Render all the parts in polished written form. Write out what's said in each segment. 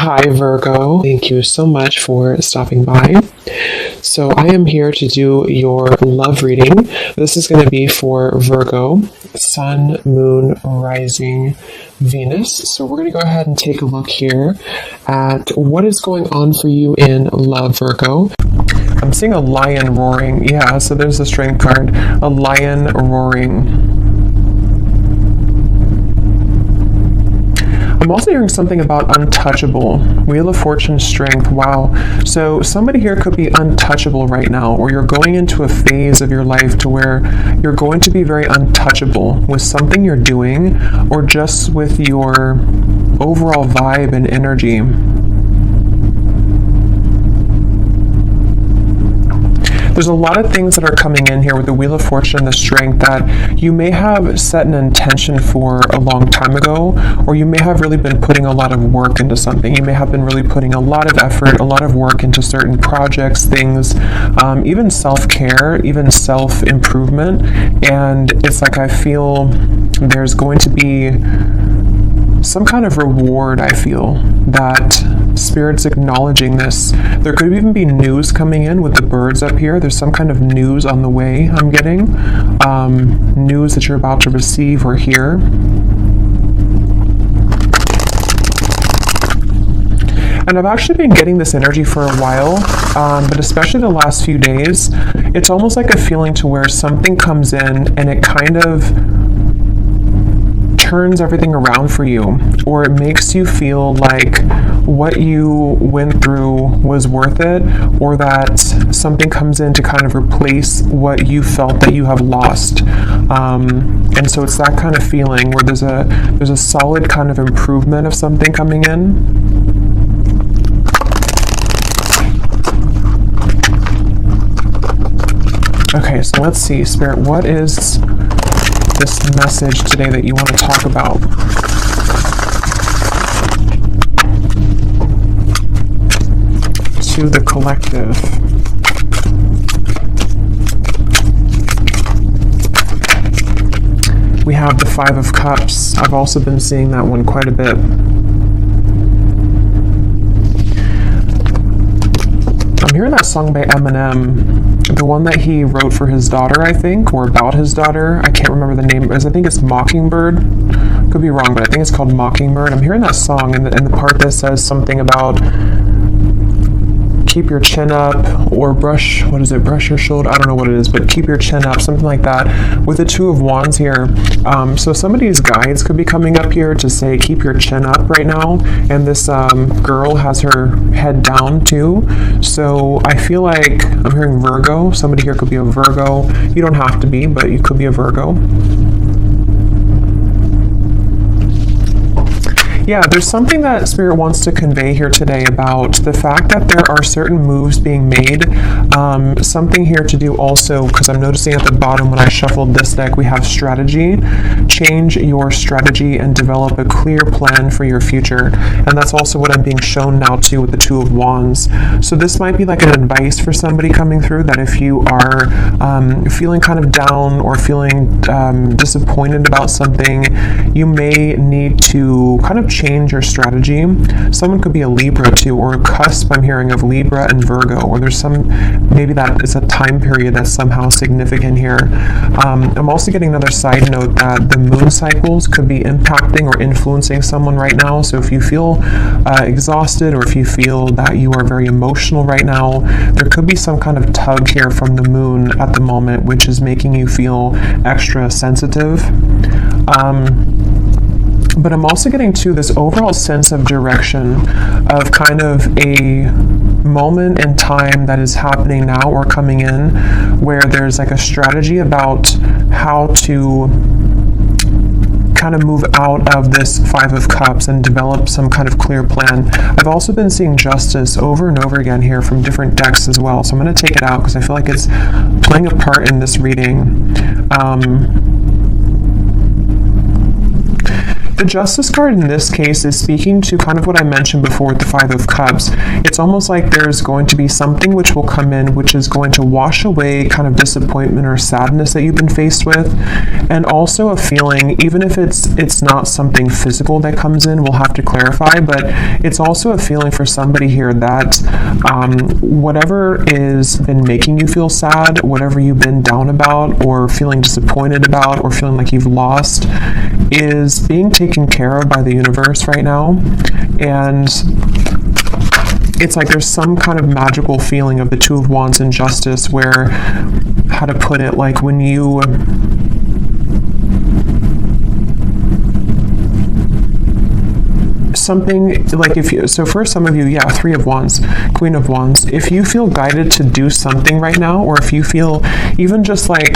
Hi Virgo, thank you so much for stopping by. So I am here to do your love reading. This is going to be for Virgo, Sun, Moon, Rising, Venus. So we're going to go ahead and take a look here at what is going on for you in love, Virgo. I'm seeing a lion roaring. Yeah, so there's the strength card. A lion roaring. I'm also hearing something about untouchable. Wheel of Fortune, strength. Wow. So somebody here could be untouchable right now, or you're going into a phase of your life to where you're going to be very untouchable with something you're doing, or just with your overall vibe and energy. There's a lot of things that are coming in here with the Wheel of Fortune and the strength that you may have set an intention for a long time ago, or you may have really been putting a lot of work into something. You may have been really putting a lot of effort, a lot of work into certain projects, things, even self-care, even self-improvement. And it's like I feel there's going to be some kind of reward. I feel that Spirit's acknowledging this. There could even be news coming in with the birds up here. There's some kind of news on the way I'm getting. News that you're about to receive or hear. And I've actually been getting this energy for a while, but especially the last few days, it's almost like a feeling to where something comes in and it kind of turns everything around for you, or it makes you feel like what you went through was worth it, or that something comes in to kind of replace what you felt that you have lost. And so it's that kind of feeling where there's a solid kind of improvement of something coming in. Okay, so let's see, Spirit, what is this message today that you want to talk about? To the collective. We have the Five of Cups. I've also been seeing that one quite a bit. I'm hearing that song by Eminem. The one that he wrote for his daughter, I think, or about his daughter. I can't remember the name. I think it's Mockingbird. Could be wrong, but I think it's called Mockingbird. I'm hearing that song, and the part that says something about keep your chin up, or brush your shoulder? I don't know what it is, but keep your chin up, something like that, with the Two of Wands here. So somebody's guides could be coming up here to say keep your chin up right now, and this girl has her head down too. So I feel like I'm hearing Virgo. Somebody here could be a Virgo. You don't have to be, but you could be a Virgo. Yeah, there's something that Spirit wants to convey here today about the fact that there are certain moves being made. Something here to do also, because I'm noticing at the bottom when I shuffled this deck, we have strategy. Change your strategy and develop a clear plan for your future. And that's also what I'm being shown now too with the Two of Wands. So this might be like an advice for somebody coming through, that if you are feeling kind of down or feeling disappointed about something, you may need to kind of change your strategy. Someone could be a Libra too, or a cusp I'm hearing of Libra and Virgo, or there's maybe that is a time period that's somehow significant here. I'm also getting another side note that the moon cycles could be impacting or influencing someone right now. So if you feel exhausted, or if you feel that you are very emotional right now, there could be some kind of tug here from the moon at the moment, which is making you feel extra sensitive. But I'm also getting to this overall sense of direction, of kind of a moment in time that is happening now or coming in, where there's like a strategy about how to kind of move out of this Five of Cups and develop some kind of clear plan. I've also been seeing justice over and over again here from different decks as well. So I'm going to take it out because I feel like it's playing a part in this reading. The Justice card in this case is speaking to kind of what I mentioned before with the Five of Cups. It's almost like there's going to be something which will come in which is going to wash away kind of disappointment or sadness that you've been faced with, and also a feeling, even if it's not something physical that comes in, we'll have to clarify, but it's also a feeling for somebody here that whatever is been making you feel sad, whatever you've been down about or feeling disappointed about or feeling like you've lost, is being taken care of by the universe right now. And it's like there's some kind of magical feeling of the Two of Wands and Justice where, how to put it, like when you something like, if you, so for some of you, yeah, Three of Wands, Queen of Wands, if you feel guided to do something right now, or if you feel even just like,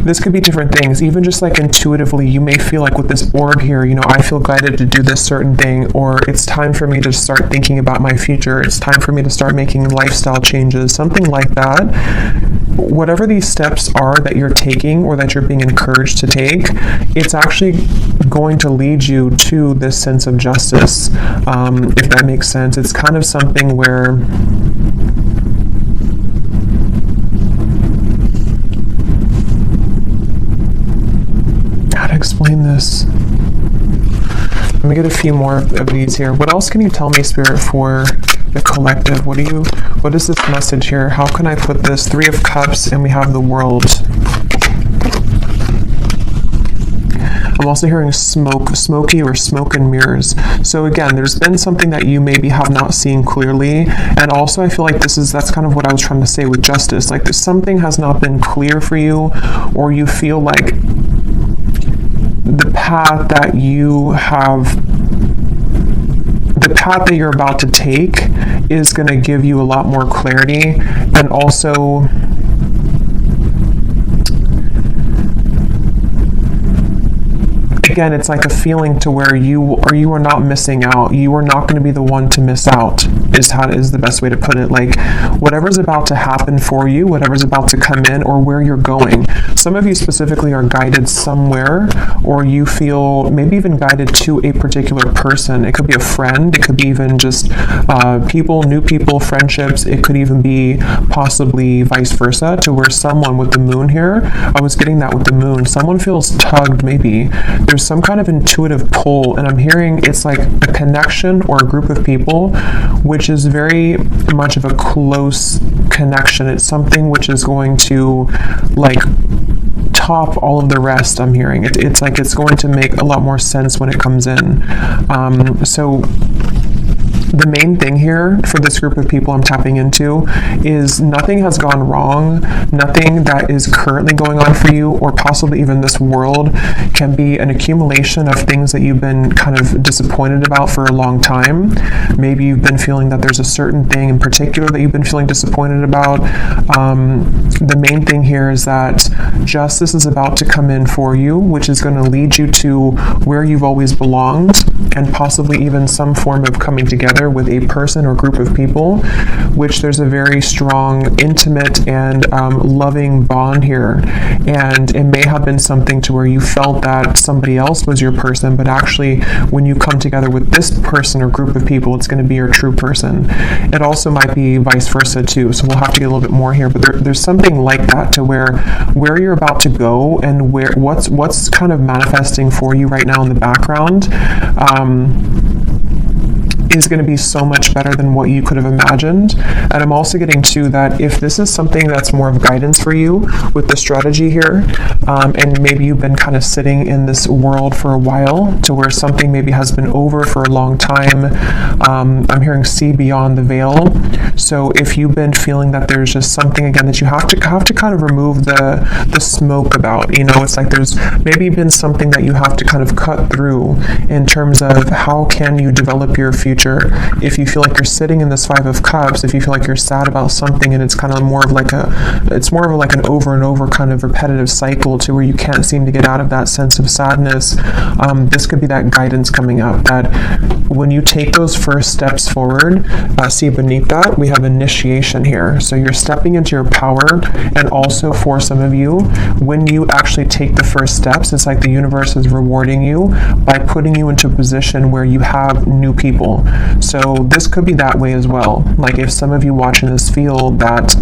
this could be different things, even just like intuitively, you may feel like with this orb here, you know, I feel guided to do this certain thing, or it's time for me to start thinking about my future, it's time for me to start making lifestyle changes, something like that. Whatever these steps are that you're taking or that you're being encouraged to take, it's actually going to lead you to this sense of justice, if that makes sense. It's kind of something where explain this. Let me get a few more of these here. What else can you tell me, Spirit, for the collective? What is this message here? How can I put this? Three of Cups, and we have the World. I'm also hearing smoky or smoke and mirrors. So again, there's been something that you maybe have not seen clearly. And also I feel like that's kind of what I was trying to say with Justice. Like something has not been clear for you, or you feel like the path that you're about to take is going to give you a lot more clarity, and also again, it's like a feeling to where you are not missing out. You are not going to be the one to miss out, is the best way to put it. Like whatever's about to happen for you, whatever's about to come in, or where you're going. Some of you specifically are guided somewhere, or you feel maybe even guided to a particular person. It could be a friend. It could be even just new people, friendships. It could even be possibly vice versa, to where someone with the Moon here, I was getting that with the Moon, someone feels tugged maybe. There's some kind of intuitive pull, and I'm hearing it's like a connection or a group of people which is very much of a close connection. It's something which is going to like top all of the rest. I'm hearing it's like it's going to make a lot more sense when it comes in. So the main thing here for this group of people I'm tapping into is nothing has gone wrong. Nothing that is currently going on for you, or possibly even this world, can be an accumulation of things that you've been kind of disappointed about for a long time. Maybe you've been feeling that there's a certain thing in particular that you've been feeling disappointed about. The main thing here is that justice is about to come in for you, which is going to lead you to where you've always belonged, and possibly even some form of coming together with a person or group of people, which there's a very strong, intimate, and loving bond here. And it may have been something to where you felt that somebody else was your person, but actually when you come together with this person or group of people, it's going to be your true person. It also might be vice versa too, so we'll have to get a little bit more here, but there's something like that to where you're about to go, and what's kind of manifesting for you right now in the background is going to be so much better than what you could have imagined. And I'm also getting to that if this is something that's more of guidance for you with the strategy here, and maybe you've been kind of sitting in this world for a while, to where something maybe has been over for a long time. I'm hearing see beyond the veil. So if you've been feeling that there's just something again that you have to kind of remove the smoke about, you know, it's like there's maybe been something that you have to kind of cut through in terms of how can you develop your future future. If you feel like you're sitting in this Five of Cups, if you feel like you're sad about something and it's kind of more of like an over and over kind of repetitive cycle to where you can't seem to get out of that sense of sadness, this could be that guidance coming up, that when you take those first steps forward, see beneath that, we have initiation here. So you're stepping into your power, and also for some of you, when you actually take the first steps, it's like the universe is rewarding you by putting you into a position where you have new people. So this could be that way as well. Like if some of you watching this feel that,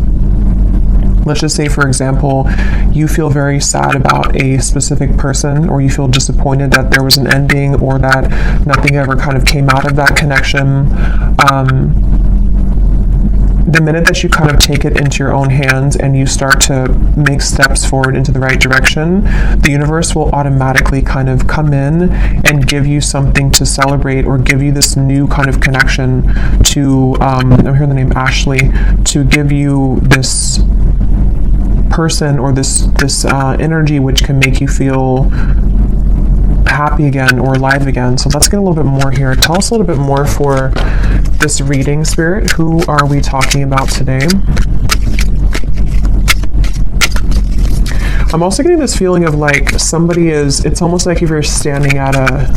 let's just say, for example, you feel very sad about a specific person, or you feel disappointed that there was an ending, or that nothing ever kind of came out of that connection. The minute that you kind of take it into your own hands and you start to make steps forward into the right direction, the universe will automatically kind of come in and give you something to celebrate, or give you this new kind of connection to, I'm hearing the name Ashley, to give you this person or this energy which can make you feel happy again or alive again. So let's get a little bit more here. Tell us a little bit more for this reading, Spirit. Who are we talking about today? I'm also getting this feeling of like somebody is, it's almost like if you're standing at a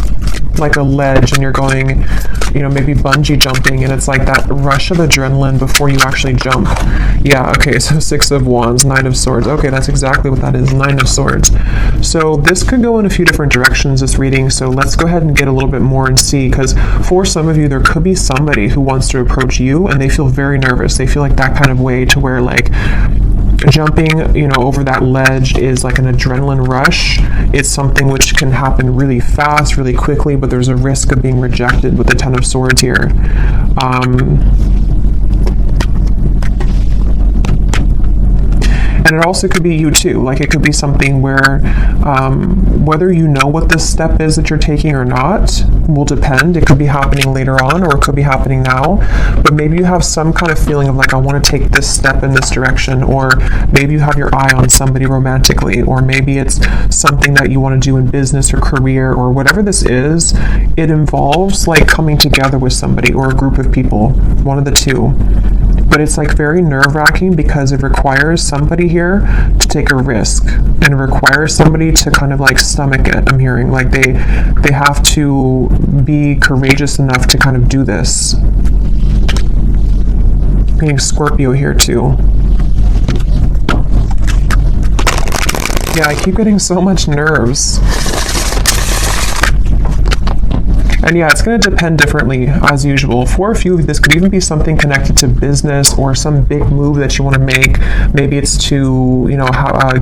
ledge and you're going, maybe bungee jumping, and it's like that rush of adrenaline before you actually jump. Yeah, okay, so Six of Wands, Nine of Swords. Okay, that's exactly what that is, Nine of Swords. So this could go in a few different directions, this reading, so let's go ahead and get a little bit more and see, because for some of you, there could be somebody who wants to approach you and they feel very nervous. They feel like that kind of way to where like jumping, over that ledge is like an adrenaline rush. It's something which can happen really fast, really quickly, but there's a risk of being rejected with the Ten of Swords here. And it also could be you too. Like it could be something where whether you know what this step is that you're taking or not will depend. It could be happening later on, or it could be happening now. But maybe you have some kind of feeling of like, I want to take this step in this direction, or maybe you have your eye on somebody romantically, or maybe it's something that you want to do in business or career, or whatever this is. It involves like coming together with somebody or a group of people, one of the two. But it's like very nerve-wracking because it requires somebody here to take a risk, and it requires somebody to kind of like stomach it. I'm hearing like they have to be courageous enough to kind of do this. Being Scorpio here too. Yeah, I keep getting so much nerves. And yeah, it's going to depend differently as usual. For a few of you, this could even be something connected to business or some big move that you want to make. Maybe it's to,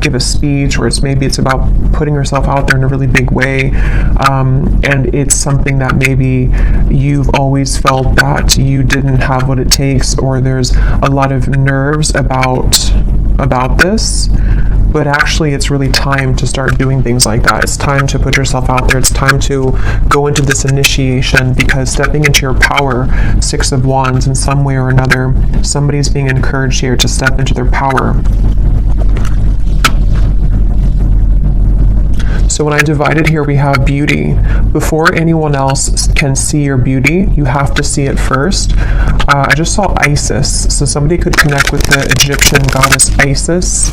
give a speech, or maybe it's about putting yourself out there in a really big way. And it's something that maybe you've always felt that you didn't have what it takes, or there's a lot of nerves about this. But actually, it's really time to start doing things like that. It's time to put yourself out there. It's time to go into this initiation, because stepping into your power, Six of Wands, in some way or another, somebody's being encouraged here to step into their power. So when I divided here, we have beauty. Before anyone else can see your beauty, you have to see it first. I just saw Isis. So somebody could connect with the Egyptian goddess Isis.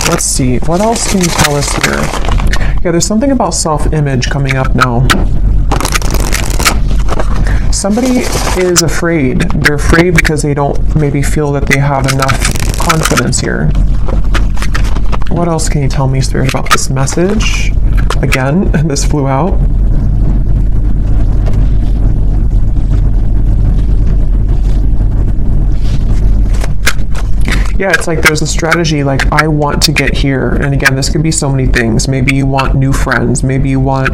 Let's see, what else can you tell us here? Yeah, there's something about self-image coming up now. Somebody is afraid. They're afraid because they don't maybe feel that they have enough confidence here. What else can you tell me, Spirit, about this message? Again, this flew out. Yeah, it's like there's a strategy, like I want to get here. And again, this could be so many things. Maybe you want new friends. Maybe you want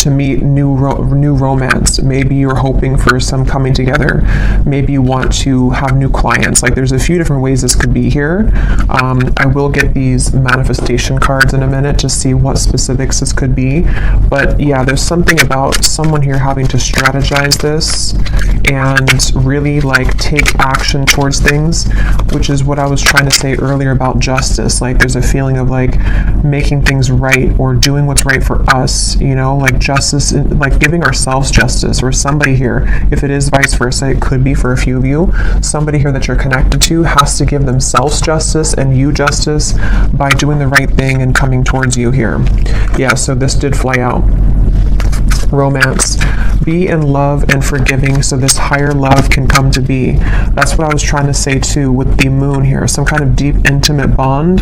to meet new romance. Maybe you're hoping for some coming together. Maybe you want to have new clients. Like, there's a few different ways this could be here. I will get these manifestation cards in a minute to see what specifics this could be. But yeah, there's something about someone here having to strategize this and really like take action towards things, which is what I was trying to say earlier about justice. Like, there's a feeling of like making things right or doing what's right for us, you know, like justice, like giving ourselves justice. Or somebody here, if it is vice versa, it could be for a few of you, somebody here that you're connected to has to give themselves justice and you justice by doing the right thing and coming towards you here. Yeah, so this did fly out. Romance. Be in love and forgiving so this higher love can come to be. That's what I was trying to say too with the moon here. Some kind of deep, intimate bond.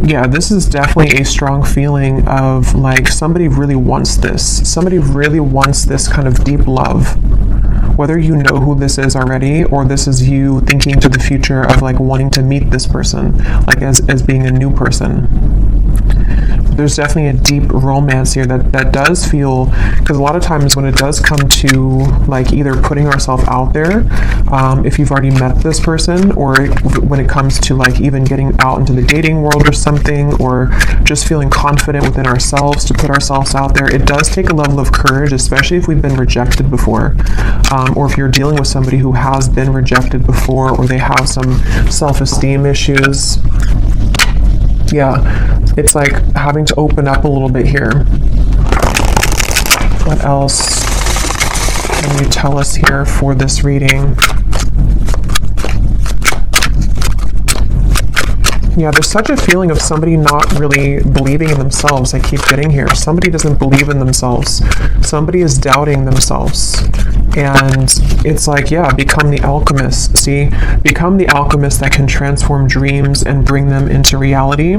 Yeah, this is definitely a strong feeling of like somebody really wants this. Somebody really wants this kind of deep love. Whether you know who this is already or this is you thinking to the future of like wanting to meet this person, like as being a new person. There's definitely a deep romance here that does feel, because a lot of times when it does come to like either putting ourselves out there, if you've already met this person, or when it comes to like even getting out into the dating world or something, or just feeling confident within ourselves to put ourselves out there, it does take a level of courage, especially if we've been rejected before, or if you're dealing with somebody who has been rejected before, or they have some self-esteem issues. Yeah, it's like having to open up a little bit here. What else can you tell us here for this reading? Yeah, there's such a feeling of somebody not really believing in themselves. I keep getting here. Somebody doesn't believe in themselves. Somebody is doubting themselves. And it's like, yeah, become the alchemist. See, become the alchemist that can transform dreams and bring them into reality.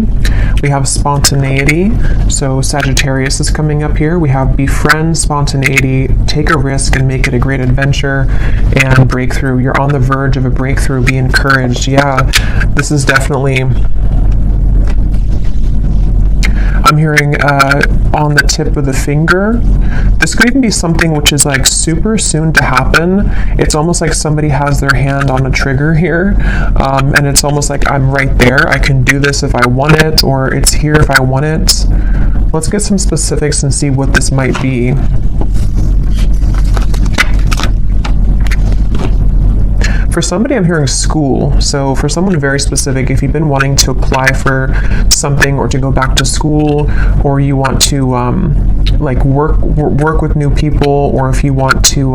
We have spontaneity. So Sagittarius is coming up here. We have befriend spontaneity, take a risk and make it a great adventure, and breakthrough. You're on the verge of a breakthrough. Be encouraged. Yeah, this is definitely, I'm hearing on the tip of the finger. This could even be something which is like super soon to happen. It's almost like somebody has their hand on a trigger here, and it's almost like I'm right there. I can do this if I want it, or it's here if I want it. Let's get some specifics and see what this might be. For somebody, I'm hearing school. So for someone very specific, if you've been wanting to apply for something or to go back to school, or you want to like work with new people, or if you want to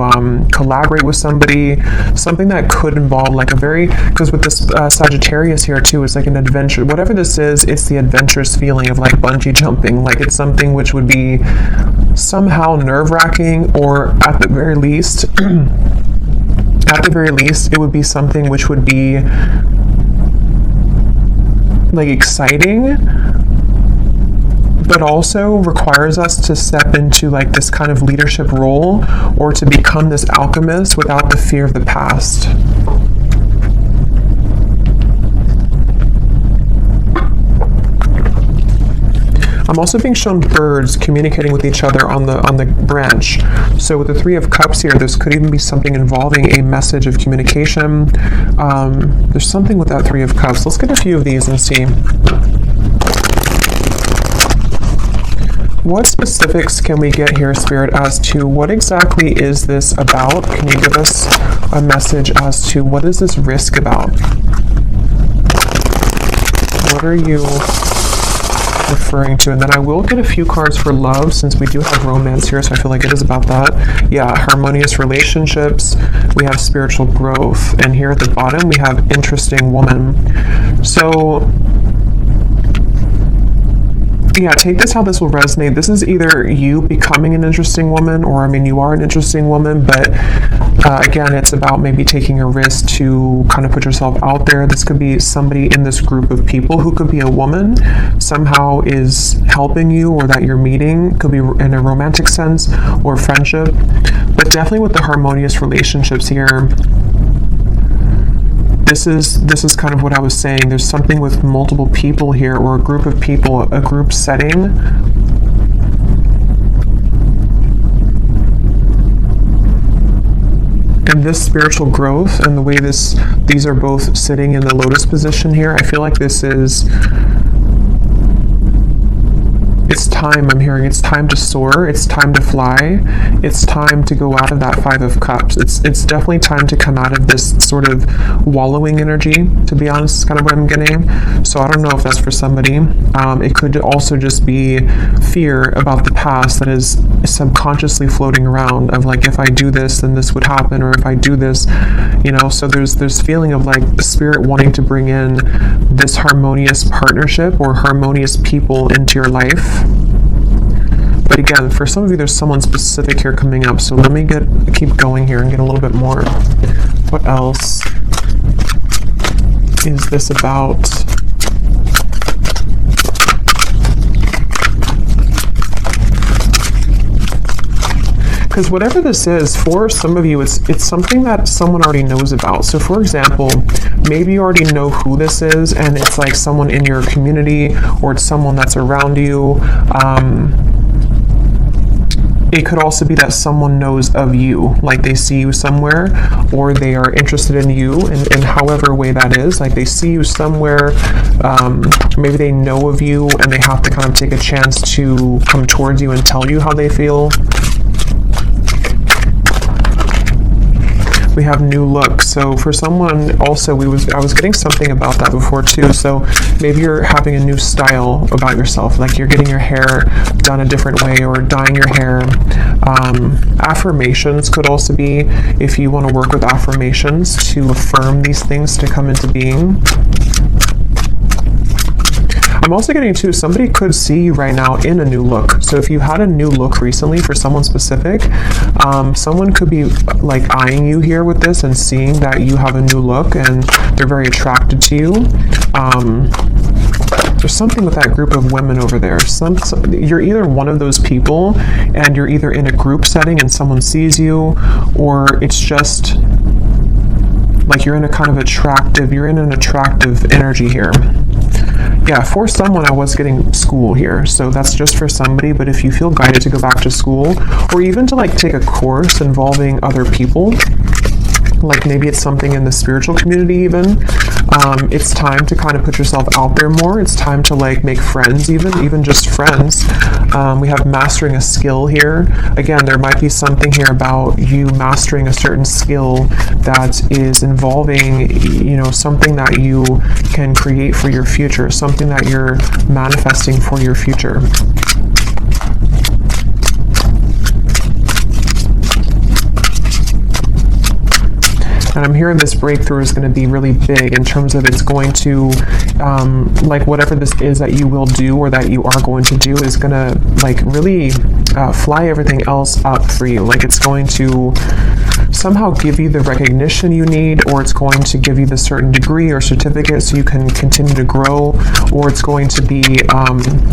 collaborate with somebody, something that could involve like a very, because with this Sagittarius here too, it's like an adventure. Whatever this is, it's the adventurous feeling of like bungee jumping. Like it's something which would be somehow nerve-wracking, or at the very least, it would be something which would be like exciting, but also requires us to step into like this kind of leadership role, or to become this alchemist without the fear of the past. I'm also being shown birds communicating with each other on the branch. So with the Three of Cups here, this could even be something involving a message of communication. There's something with that Three of Cups. Let's get a few of these and see. What specifics can we get here, Spirit, as to what exactly is this about? Can you give us a message as to what is this risk about? What are you referring to? And then I will get a few cards for love, since we do have romance here, so I feel like it is about that. Yeah, harmonious relationships. We have spiritual growth, and here at the bottom we have interesting woman. So yeah, take this how this will resonate. This is either you becoming an interesting woman, or I mean, you are an interesting woman, but again, it's about maybe taking a risk to kind of put yourself out there. This could be somebody in this group of people who could be a woman, somehow is helping you, or that you're meeting. Could be in a romantic sense or friendship, but definitely with the harmonious relationships here, this is kind of what I was saying. There's something with multiple people here, or a group of people, a group setting. And this spiritual growth and the way these are both sitting in the lotus position here, I feel like this is, it's time. I'm hearing it's time to soar. It's time to fly. It's time to go out of that Five of Cups. It's definitely time to come out of this sort of wallowing energy, to be honest, is kind of what I'm getting. So I don't know if that's for somebody. It could also just be fear about the past that is subconsciously floating around, of like, if I do this, then this would happen, or if I do this, you know. So there's feeling of like the spirit wanting to bring in this harmonious partnership or harmonious people into your life. But again, for some of you, there's someone specific here coming up. So let me keep going here and get a little bit more. What else is this about? Because whatever this is, for some of you, it's something that someone already knows about. So for example, maybe you already know who this is, and it's like someone in your community, or it's someone that's around you. It could also be that someone knows of you, like they see you somewhere, or they are interested in you in however way that is. Like they see you somewhere, maybe they know of you, and they have to kind of take a chance to come towards you and tell you how they feel. We have new look. So for someone also, I was getting something about that before too. So maybe you're having a new style about yourself, like you're getting your hair done a different way, or dyeing your hair. Affirmations could also be, if you want to work with affirmations to affirm these things to come into being. I'm also getting too, somebody could see you right now in a new look. So if you had a new look recently for someone specific, someone could be like eyeing you here with this and seeing that you have a new look and they're very attracted to you. There's something with that group of women over there. You're either one of those people, and you're either in a group setting and someone sees you, or it's just like you're in an attractive energy here. Yeah, for someone, I was getting school here, so that's just for somebody. But if you feel guided to go back to school, or even to like take a course involving other people, like maybe it's something in the spiritual community even, it's time to kind of put yourself out there more. It's time to like make friends, even just friends. We have mastering a skill here. Again, there might be something here about you mastering a certain skill that is involving, you know, something that you can create for your future, something that you're manifesting for your future. And I'm hearing this breakthrough is going to be really big in terms of it's going to, like whatever this is that you will do or that you are going to do is going to like really fly everything else up for you. Like it's going to somehow give you the recognition you need, or it's going to give you the certain degree or certificate so you can continue to grow, or it's going to be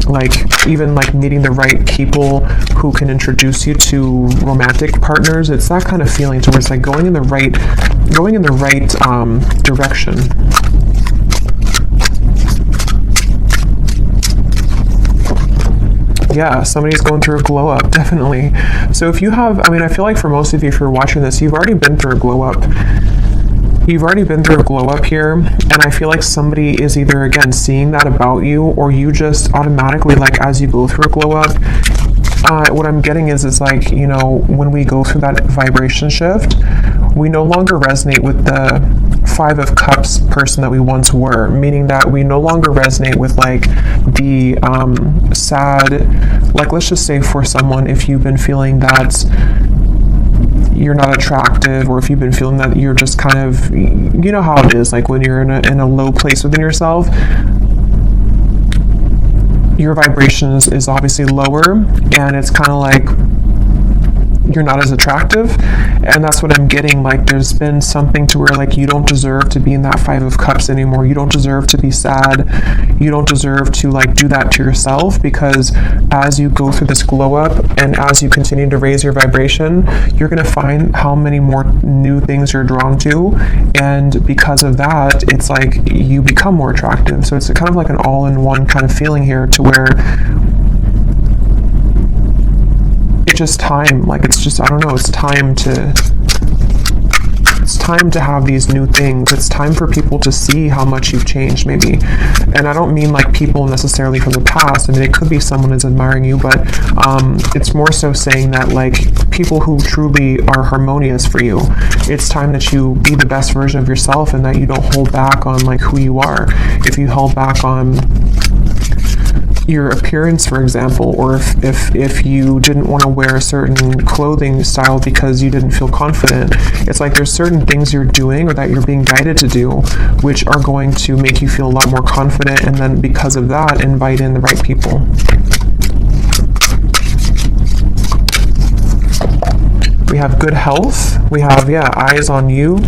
like even like meeting the right people who can introduce you to romantic partners. It's that kind of feeling towards like going in the right direction. Yeah, somebody's going through a glow up, definitely. So if you have, I mean, I feel like for most of you, if you're watching this, you've already been through a glow up. You've already been through a glow up here, and I feel like somebody is either, again, seeing that about you, or you just automatically, like, as you go through a glow up, what I'm getting is like, you know, when we go through that vibration shift, we no longer resonate with the Five of Cups person that we once were, meaning that we no longer resonate with like the sad, like let's just say for someone, if you've been feeling that you're not attractive, or if you've been feeling that you're just kind of, you know how it is, like when you're in a low place within yourself, your vibration is obviously lower, and it's kind of like you're not as attractive. And that's what I'm getting. Like, there's been something to where, like, you don't deserve to be in that 5 of Cups anymore. You don't deserve to be sad. You don't deserve to, like, do that to yourself, because as you go through this glow up and as you continue to raise your vibration, you're going to find how many more new things you're drawn to. And because of that, it's like you become more attractive. So it's kind of like an all-in-one kind of feeling here, to where it's just time. Like, it's just, I don't know, it's time to have these new things. It's time for people to see how much you've changed, maybe. And I don't mean like people necessarily from the past. I mean, it could be someone is admiring you, but it's more so saying that, like, people who truly are harmonious for you, it's time that you be the best version of yourself, and that you don't hold back on, like, who you are. If you held back on your appearance, for example, or if you didn't want to wear a certain clothing style because you didn't feel confident, it's like there's certain things you're doing or that you're being guided to do which are going to make you feel a lot more confident, and then because of that, invite in the right people. We have good health, we have, eyes on you,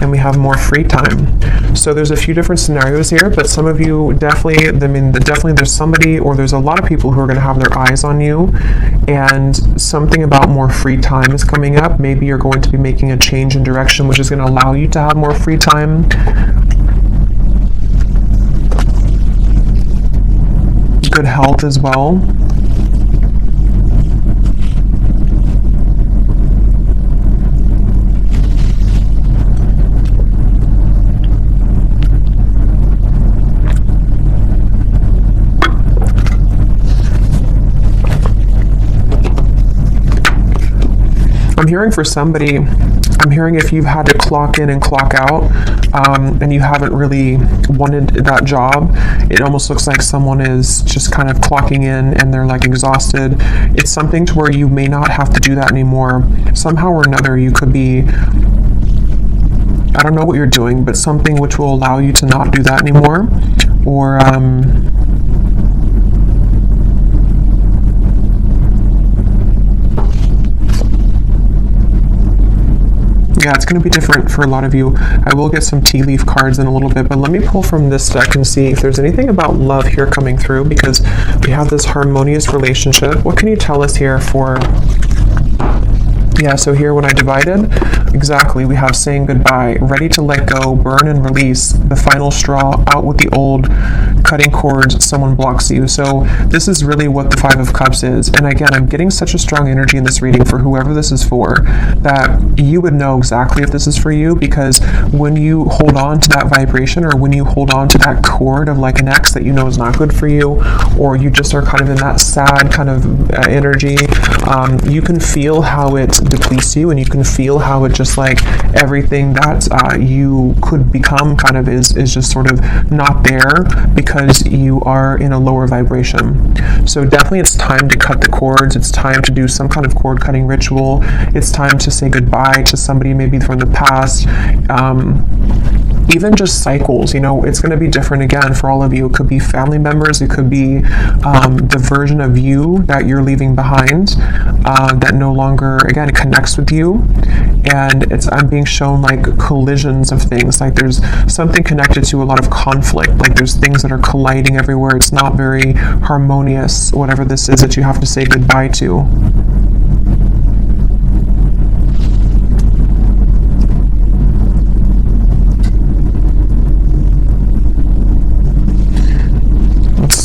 and we have more free time. So there's a few different scenarios here, but some of you definitely, definitely there's somebody, or there's a lot of people who are going to have their eyes on you, and something about more free time is coming up. Maybe you're going to be making a change in direction, which is going to allow you to have more free time. Good health as well. I'm hearing for somebody, I'm hearing if you've had to clock in and clock out, and you haven't really wanted that job, it almost looks like someone is just kind of clocking in and they're like exhausted. It's something to where you may not have to do that anymore. Somehow or another, you could be, I don't know what you're doing, but something which will allow you to not do that anymore. Or, yeah, it's going to be different for a lot of you. I will get some tea leaf cards in a little bit, but let me pull from this deck and see if there's anything about love here coming through, because we have this harmonious relationship. What can you tell us here for... Yeah, so here when I divided, exactly, we have saying goodbye, ready to let go, burn and release, the final straw, out with the old, cutting cords, someone blocks you. So this is really what the 5 of Cups is. And again, I'm getting such a strong energy in this reading for whoever this is for, that you would know exactly if this is for you, because when you hold on to that vibration, or when you hold on to that cord of like an ex that you know is not good for you, or you just are kind of in that sad kind of energy, you can feel how it depletes you, and you can feel how it just like everything that you could become kind of is just sort of not there, because you are in a lower vibration. So definitely it's time to cut the cords. It's time to do some kind of cord cutting ritual. It's time to say goodbye to somebody maybe from the past. Even just cycles, you know, it's going to be different again for all of you. It could be family members, it could be the version of you that you're leaving behind, that no longer, again, connects with you. And I'm being shown like collisions of things, like there's something connected to a lot of conflict, like there's things that are colliding everywhere. It's not very harmonious, whatever this is that you have to say goodbye to.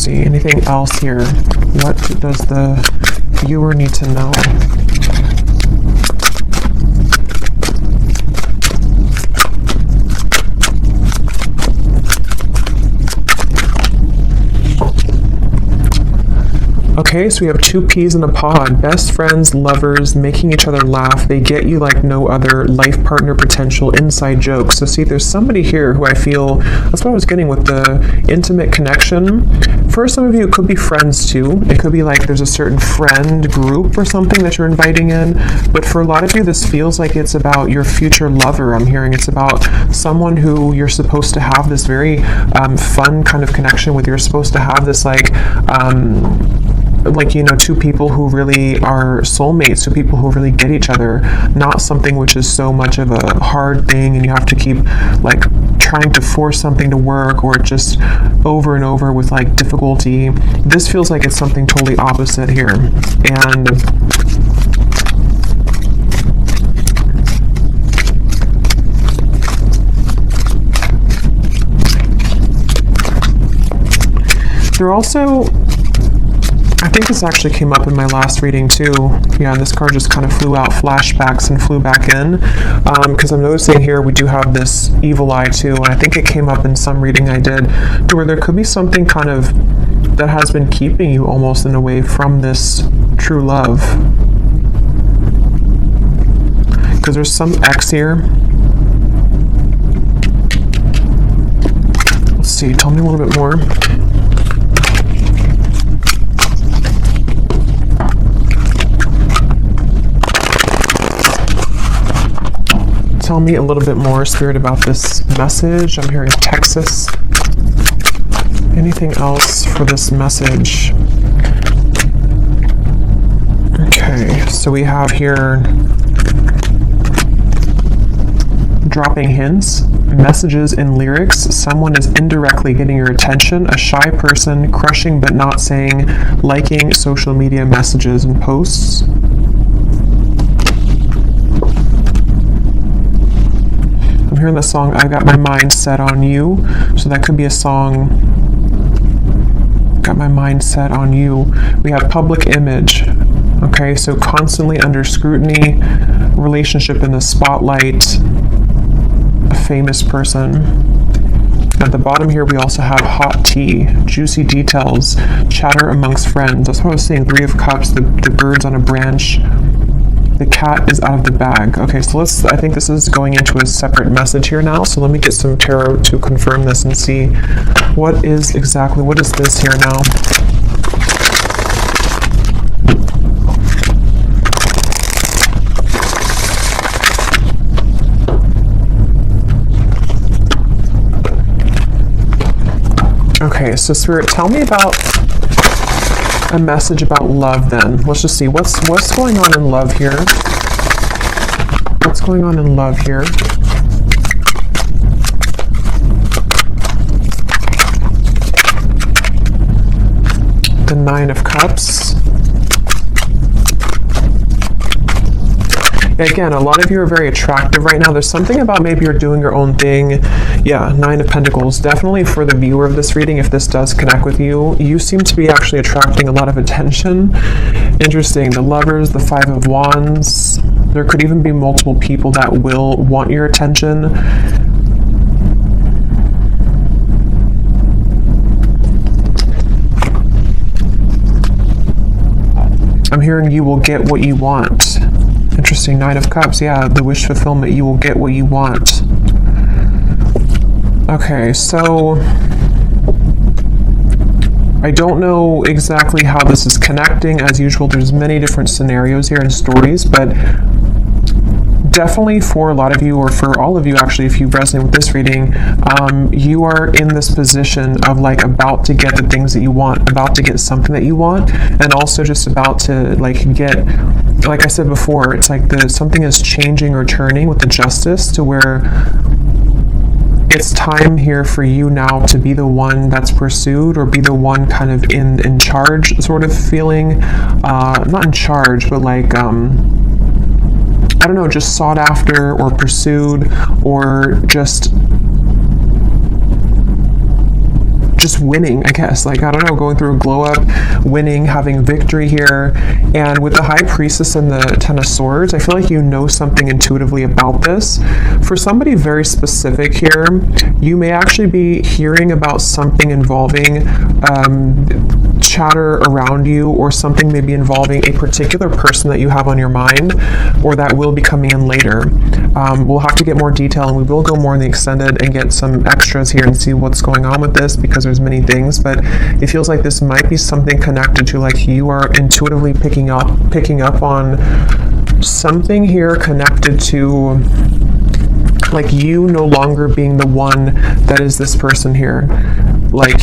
Anything else here? What does the viewer need to know? Okay, so we have 2 peas in a pod. Best friends, lovers, making each other laugh. They get you like no other. Life partner potential, inside jokes. So see, there's somebody here who I feel, that's what I was getting with the intimate connection. For some of you, it could be friends too. It could be like there's a certain friend group or something that you're inviting in. But for a lot of you, this feels like it's about your future lover. I'm hearing it's about someone who you're supposed to have this very fun kind of connection with. You're supposed to have this like... like, you know, two people who really are soulmates, two people who really get each other, not something which is so much of a hard thing and you have to keep like trying to force something to work, or just over and over with like difficulty. This feels like it's something totally opposite here. And they're also, I think this actually came up in my last reading too. Yeah, and this card just kind of flew out, flashbacks, and flew back in. Because I'm noticing here we do have this evil eye too, and I think it came up in some reading I did, to where there could be something kind of that has been keeping you almost in a way from this true love. Because there's some X here. Let's see, tell me a little bit more. Tell me a little bit more, Spirit, about this message. I'm hearing Texas. Anything else for this message? Okay, so we have here dropping hints, messages in lyrics. Someone is indirectly getting your attention. A shy person, crushing but not saying, liking social media messages and posts. I'm hearing the song, I've Got My Mind Set on You. So that could be a song, Got My Mind Set on You. We have public image. Okay, so constantly under scrutiny, relationship in the spotlight, a famous person. At the bottom here, we also have hot tea, juicy details, chatter amongst friends. That's what I was saying, 3 of Cups, the birds on a branch. The cat is out of the bag. Okay, so I think this is going into a separate message here now. So let me get some tarot to confirm this and see what is this here now. Okay, so Spirit, tell me about a message about love then. Let's just see what's going on in love here. What's going on in love here? The 9 of Cups. Again, a lot of you are very attractive right now. There's something about maybe you're doing your own thing. Yeah, 9 of Pentacles. Definitely for the viewer of this reading, if this does connect with you, you seem to be actually attracting a lot of attention. Interesting. The Lovers, the 5 of Wands. There could even be multiple people that will want your attention. I'm hearing you will get what you want. Interesting, 9 of Cups. Yeah, the wish fulfillment. You will get what you want. Okay, so I don't know exactly how this is connecting. As usual, there's many different scenarios here and stories, but definitely for a lot of you, or for all of you actually, if you resonate with this reading, you are in this position of like about to get the things that you want, about to get something that you want, and also just about to like get, like I said before, it's like something is changing or turning with the Justice, to where it's time here for you now to be the one that's pursued, or be the one kind of in charge sort of feeling, not in charge, but like I don't know, just sought after or pursued, or just winning, I guess. Like, I don't know, going through a glow up, winning, having victory here. And with the High Priestess and the 10 of Swords, I feel like you know something intuitively about this. For somebody very specific here, you may actually be hearing about something involving chatter around you, or something maybe involving a particular person that you have on your mind, or that will be coming in later. We'll have to get more detail, and we will go more in the extended and get some extras here and see what's going on with this, because there's many things, but it feels like this might be something connected to, like, you are intuitively picking up on something here connected to, like, you no longer being the one that is this person here. Like,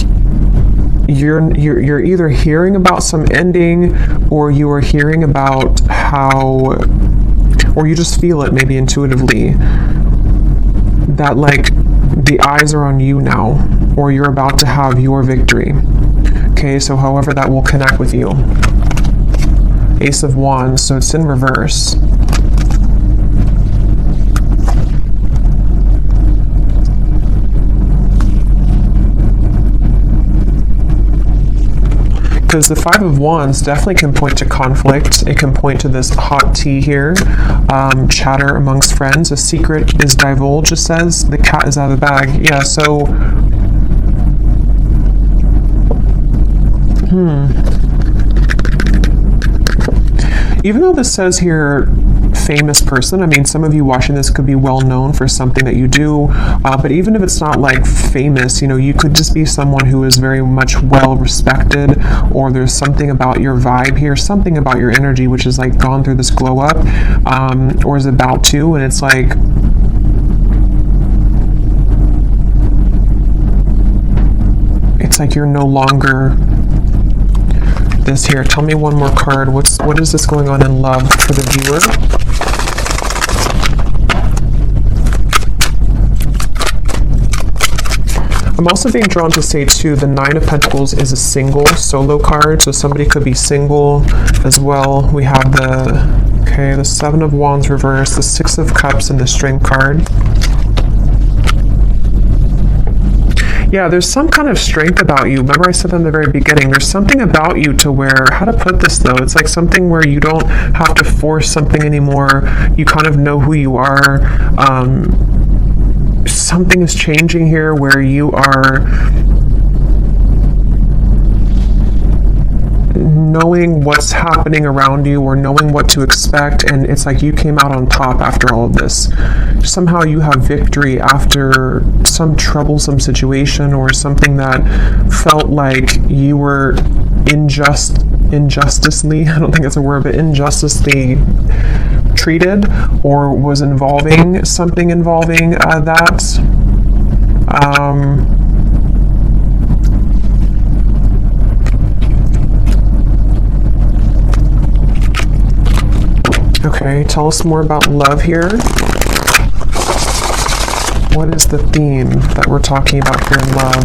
you're either hearing about some ending, or you are hearing about how, or you just feel it maybe intuitively, that like the eyes are on you now, or you're about to have your victory. Okay, so however that will connect with you. Ace of Wands, so it's in reverse. Because the Five of Wands definitely can point to conflict. It can point to this hot tea here, chatter amongst friends. A secret is divulged, it says. The cat is out of the bag. Yeah, so... Even though this says here, famous person, I mean, some of you watching this could be well known for something that you do, but even if it's not like famous, you know, you could just be someone who is very much well respected, or there's something about your vibe here, something about your energy which is like gone through this glow up, or is about to, and it's like, you're no longer this here. Tell me one more card. What is this going on in love for the viewer? I'm also being drawn to say too, the Nine of Pentacles is a single solo card, so somebody could be single as well. We have the Seven of Wands reverse, the Six of Cups, and the Strength card. Yeah, there's some kind of strength about you. Remember I said that in the very beginning, there's something about you to where, how to put this though, it's like something where you don't have to force something anymore. You kind of know who you are. Something is changing here where you are knowing what's happening around you, or knowing what to expect, and it's like you came out on top after all of this. Somehow you have victory after some troublesome situation, or something that felt like you were injusticely, I don't think it's a word, but injusticely treated, or was involving something involving that. Okay, tell us more about love here. What is the theme that we're talking about here in love?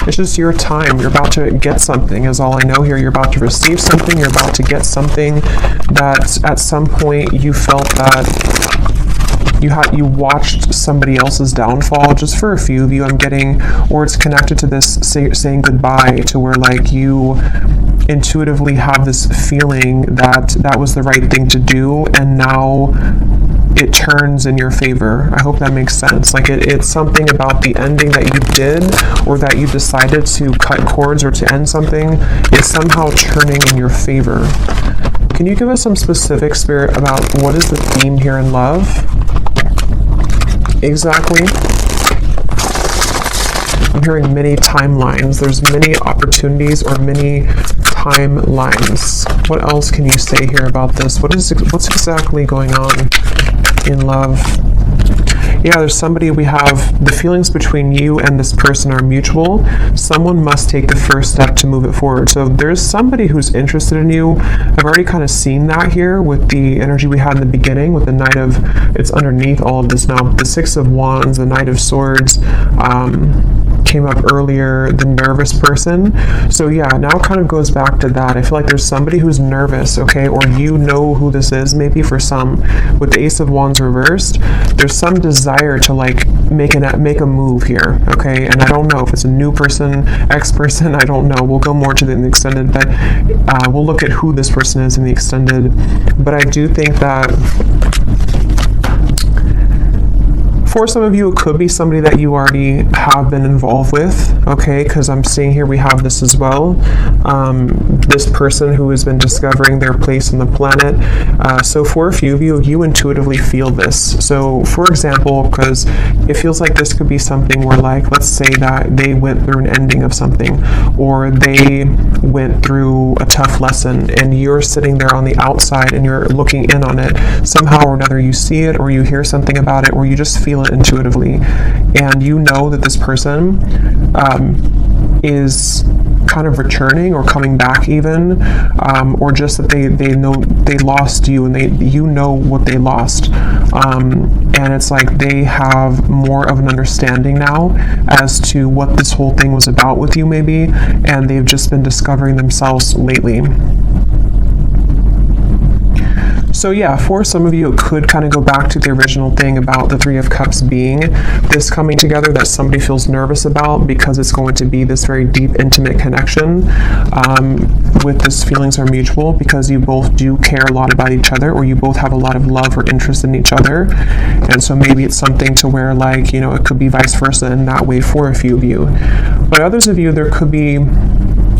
It's just your time. You're about to get something is all I know here. You're about to receive something. You're about to get something that at some point you felt that you watched somebody else's downfall. Just for a few of you, I'm getting, or it's connected to this saying goodbye, to where like you intuitively have this feeling that that was the right thing to do, and now it turns in your favor. I hope that makes sense. Like it's something about the ending that you did, or that you decided to cut cords or to end something, is somehow turning in your favor. Can you give us some specific, Spirit, about what is the theme here in love? Exactly. I'm hearing many timelines. There's many opportunities, or many timelines. What else can you say here about this? What's exactly going on in love? Yeah, there's somebody, we have the feelings between you and this person are mutual. Someone must take the first step to move it forward. So there's somebody who's interested in you. I've already kind of seen that here with the energy we had in the beginning with the Knight of, it's underneath all of this now, the Six of Wands, the Knight of Swords, came up earlier, the nervous person. So yeah, now it kind of goes back to that. I feel like there's somebody who's nervous, okay, or you know who this is, maybe for some. With the Ace of Wands reversed, there's some desire to like make a move here, okay, and I don't know if it's a new person, ex-person, I don't know. We'll go more to the extended, but we'll look at who this person is in the extended. But I do think that for some of you, it could be somebody that you already have been involved with, okay, because I'm seeing here we have this as well. This person who has been discovering their place on the planet. So for a few of you, you intuitively feel this. So for example, because it feels like this could be something where, like, let's say that they went through an ending of something, or they went through a tough lesson, and you're sitting there on the outside and you're looking in on it. Somehow or another, you see it, or you hear something about it, or you just feel it intuitively. and you know that this person is kind of returning or coming back even, or just that they know they lost you, and you know what they lost, and it's like they have more of an understanding now as to what this whole thing was about with you maybe, and they've just been discovering themselves lately. So yeah, for some of you, it could kind of go back to the original thing about the Three of Cups being this coming together that somebody feels nervous about, because it's going to be this very deep, intimate connection with this feelings are mutual, because you both do care a lot about each other, or you both have a lot of love or interest in each other. And so maybe it's something to where, like, you know, it could be vice versa in that way for a few of you. But others of you, there could be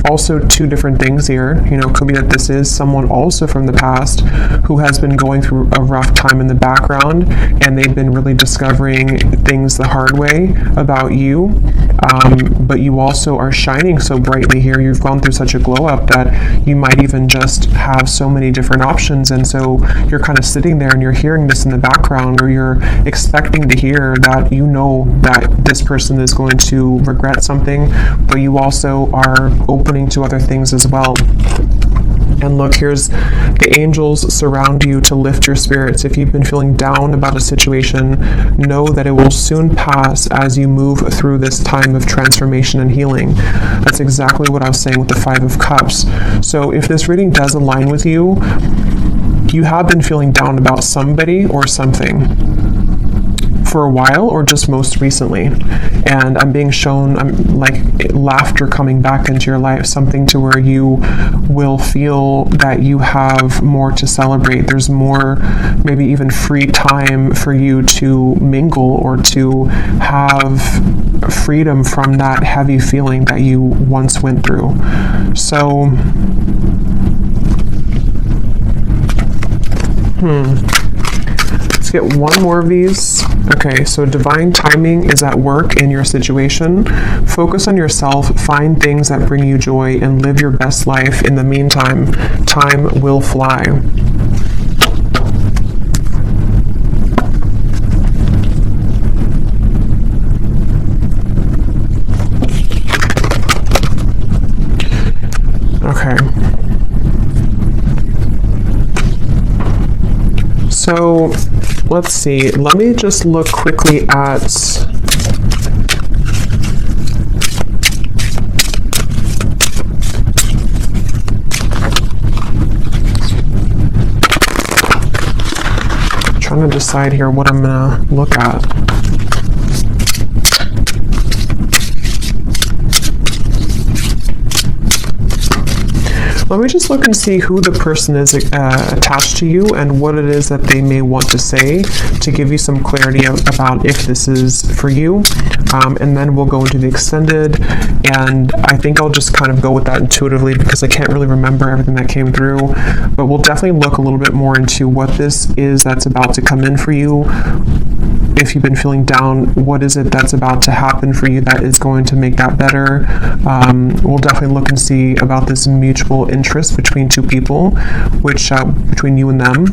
also two different things here. You know, it could be that this is someone also from the past who has been going through a rough time in the background, and they've been really discovering things the hard way about you, but you also are shining so brightly here. You've gone through such a glow up that you might even just have so many different options, and so you're kind of sitting there and you're hearing this in the background, or you're expecting to hear that you know that this person is going to regret something, but you also are opening to other things as well. And look, here's the angels surround you to lift your spirits. If you've been feeling down about a situation, know that it will soon pass as you move through this time of transformation and healing. That's exactly what I was saying with the Five of Cups. So if this reading does align with you, you have been feeling down about somebody or something for a while, or just most recently, and I'm being shown like laughter coming back into your life, something to where you will feel that you have more to celebrate. There's more, maybe even free time for you to mingle or to have freedom from that heavy feeling that you once went through. So let's get one more of these. Okay, so divine timing is at work in your situation. Focus on yourself, find things that bring you joy, and live your best life. In the meantime, time will fly. Okay. So let's see, let me just look quickly at trying to decide here what I'm gonna look at. Let me just look and see who the person is attached to you and what it is that they may want to say to give you some clarity about if this is for you. And then we'll go into the extended, and I think I'll just kind of go with that intuitively because I can't really remember everything that came through. But we'll definitely look a little bit more into what this is that's about to come in for you. If you've been feeling down, what is it that's about to happen for you that is going to make that better? We'll definitely look and see about this mutual interest between two people, which between you and them.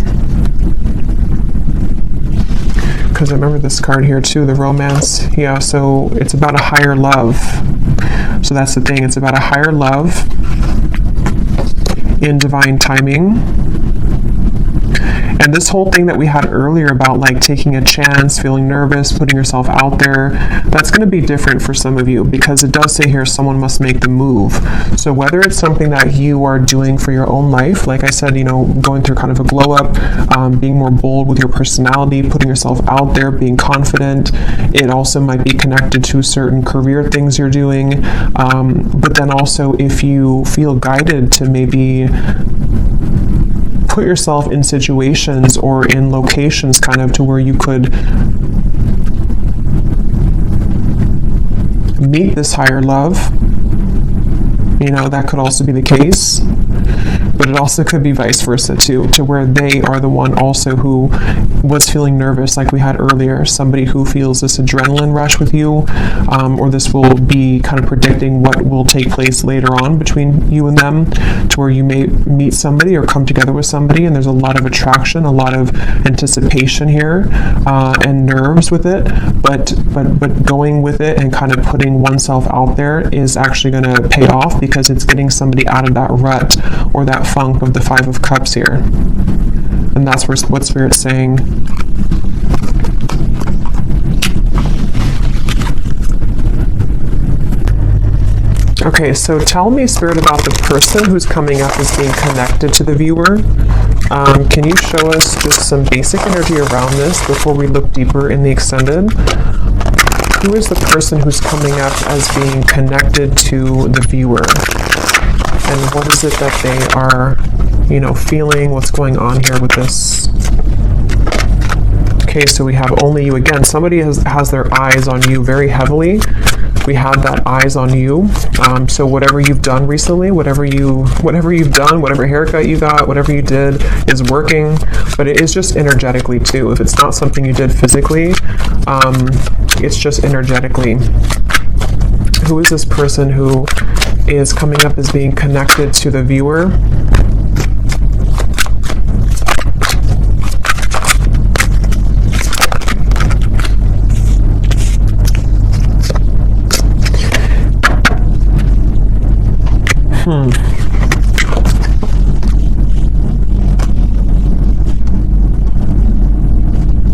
Because I remember this card here too, the romance. Yeah, so it's about a higher love. So that's the thing, it's about a higher love in divine timing. And this whole thing that we had earlier about like taking a chance, feeling nervous, putting yourself out there, that's going to be different for some of you because it does say here someone must make the move. So whether it's something that you are doing for your own life, like I said, you know, going through kind of a glow up, being more bold with your personality, putting yourself out there, being confident. It also might be connected to certain career things you're doing. But then also if you feel guided to maybe put yourself in situations or in locations kind of to where you could meet this higher love, you know, that could also be the case. But it also could be vice versa too, to where they are the one also who was feeling nervous, like we had earlier. Somebody who feels this adrenaline rush with you, or this will be kind of predicting what will take place later on between you and them, to where you may meet somebody or come together with somebody, and there's a lot of attraction, a lot of anticipation here, and nerves with it. But going with it and kind of putting oneself out there is actually going to pay off, because it's getting somebody out of that rut or that funk of the Five of Cups here. And that's what Spirit's saying. Okay, so tell me, Spirit, about the person who's coming up as being connected to the viewer. Can you show us just some basic energy around this before we look deeper in the extended? Who is the person who's coming up as being connected to the viewer? And what is it that they are, feeling? What's going on here with this? Okay, so we have only you again. Somebody has their eyes on you very heavily. We have that eyes on you. So whatever you've done recently, whatever you've done, whatever haircut you got, whatever you did is working, but it is just energetically too. If it's not something you did physically, it's just energetically. Who is this person who is coming up as being connected to the viewer?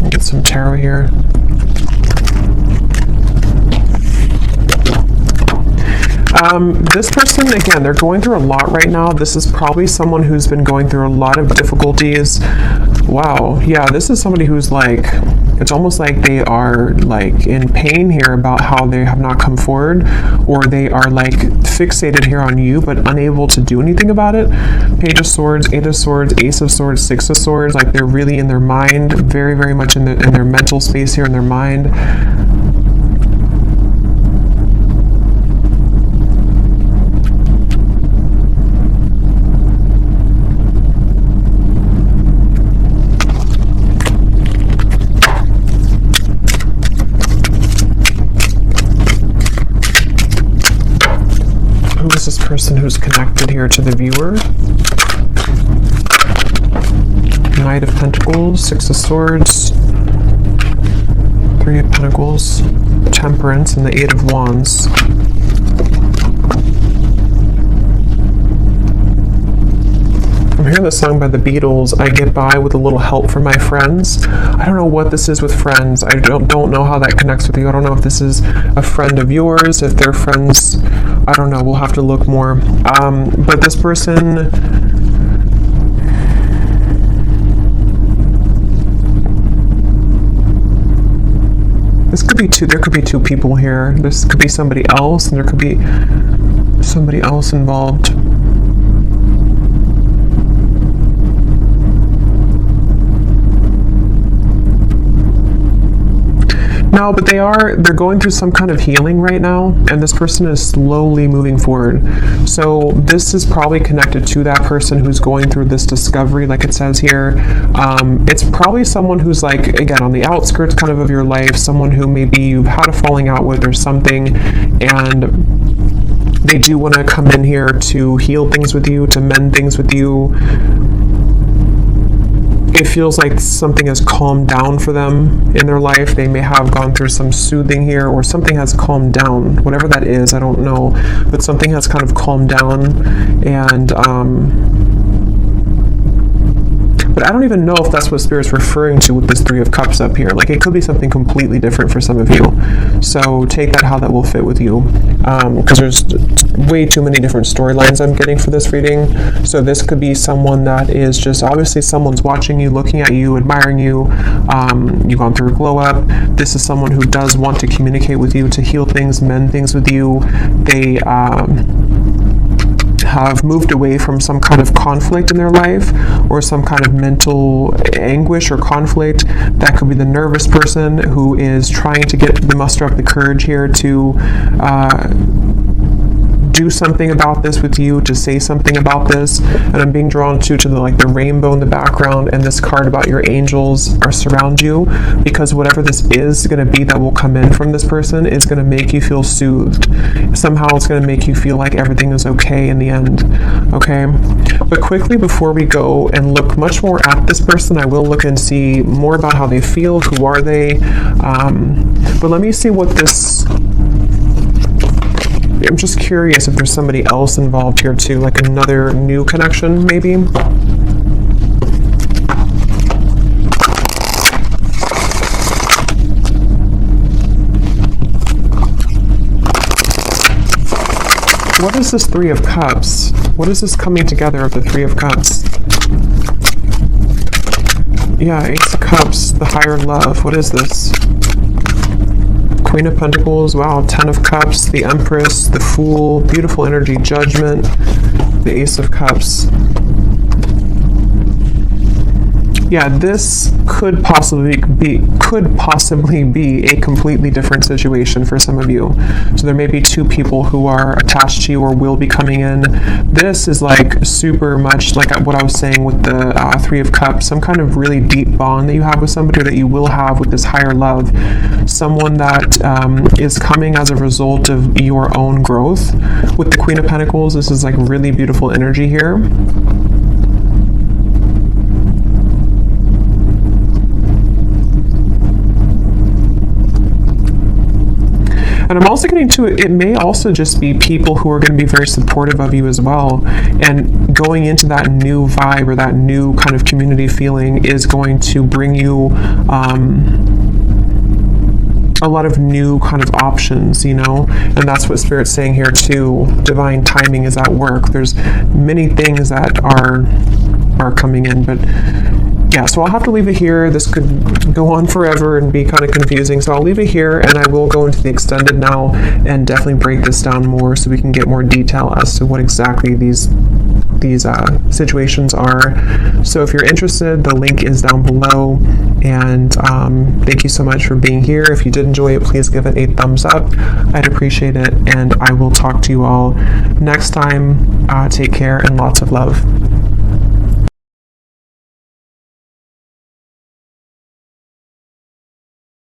Get some tarot here. This person, again, they're going through a lot right now. This is probably someone who's been going through a lot of difficulties. Wow, yeah, this is somebody who's like, it's almost like they are like in pain here about how they have not come forward, or they are like fixated here on you but unable to do anything about it. Page of Swords, Eight of Swords, Ace of Swords, Six of Swords, like they're really in their mind, very, very much in their mental space here, in their mind. This person who's connected here to the viewer. Knight of Pentacles, Six of Swords, Three of Pentacles, Temperance, and the Eight of Wands. I'm hearing the song by the Beatles, I Get By With a Little Help from My Friends. I don't know what this is with friends. I don't know how that connects with you. I don't know if this is a friend of yours, if they're friends. I don't know. We'll have to look more. But this person, this could be two. There could be two people here. This could be somebody else, and there could be somebody else involved. No, but they're going through some kind of healing right now, and this person is slowly moving forward. So this is probably connected to that person who's going through this discovery, like it says here. It's probably someone who's like, again, on the outskirts kind of your life, someone who maybe you've had a falling out with or something, and they do want to come in here to heal things with you, to mend things with you. It feels like something has calmed down for them in their life. They may have gone through some soothing here, or something has calmed down. Whatever that is, I don't know. But something has kind of calmed down, and but I don't even know if that's what Spirit's referring to with this Three of Cups up here. Like, it could be something completely different for some of you. So take that how that will fit with you. Because there's way too many different storylines I'm getting for this reading. So this could be someone that is just, obviously someone's watching you, looking at you, admiring you. You've gone through a glow up. This is someone who does want to communicate with you, to heal things, mend things with you. They have moved away from some kind of conflict in their life, or some kind of mental anguish or conflict. That could be the nervous person who is trying to muster up the courage here to do something about this with you, to say something about this. And I'm being drawn to the rainbow in the background, and this card about your angels are surround you, because whatever this is going to be that will come in from this person is going to make you feel soothed. Somehow it's going to make you feel like everything is okay in the end. Okay, but quickly before we go and look much more at this person, I will look and see more about how they feel, who are they, but let me see what this, I'm just curious if there's somebody else involved here too, like another new connection maybe. What is this Three of Cups? What is this coming together of the Three of Cups? Yeah, Ace of Cups, the higher love. What is this? Queen of Pentacles, wow, Ten of Cups, the Empress, the Fool, beautiful energy, Judgment, the Ace of Cups. Yeah, this could possibly be a completely different situation for some of you. So there may be two people who are attached to you or will be coming in. This is like super much like what I was saying with the Three of Cups, some kind of really deep bond that you have with somebody, or that you will have with this higher love. Someone that is coming as a result of your own growth. With the Queen of Pentacles, this is like really beautiful energy here. And I'm also getting to it may also just be people who are going to be very supportive of you as well. And going into that new vibe or that new kind of community feeling is going to bring you a lot of new kind of options, you know, and that's what Spirit's saying here too. Divine timing is at work. There's many things that are coming in, but yeah, so I'll have to leave it here. This could go on forever and be kind of confusing, so I'll leave it here, and I will go into the extended now and definitely break this down more so we can get more detail as to what exactly these situations are. So if you're interested, the link is down below, and thank you so much for being here. If you did enjoy it, please give it a thumbs up. I'd appreciate it, and I will talk to you all next time. Take care and lots of love.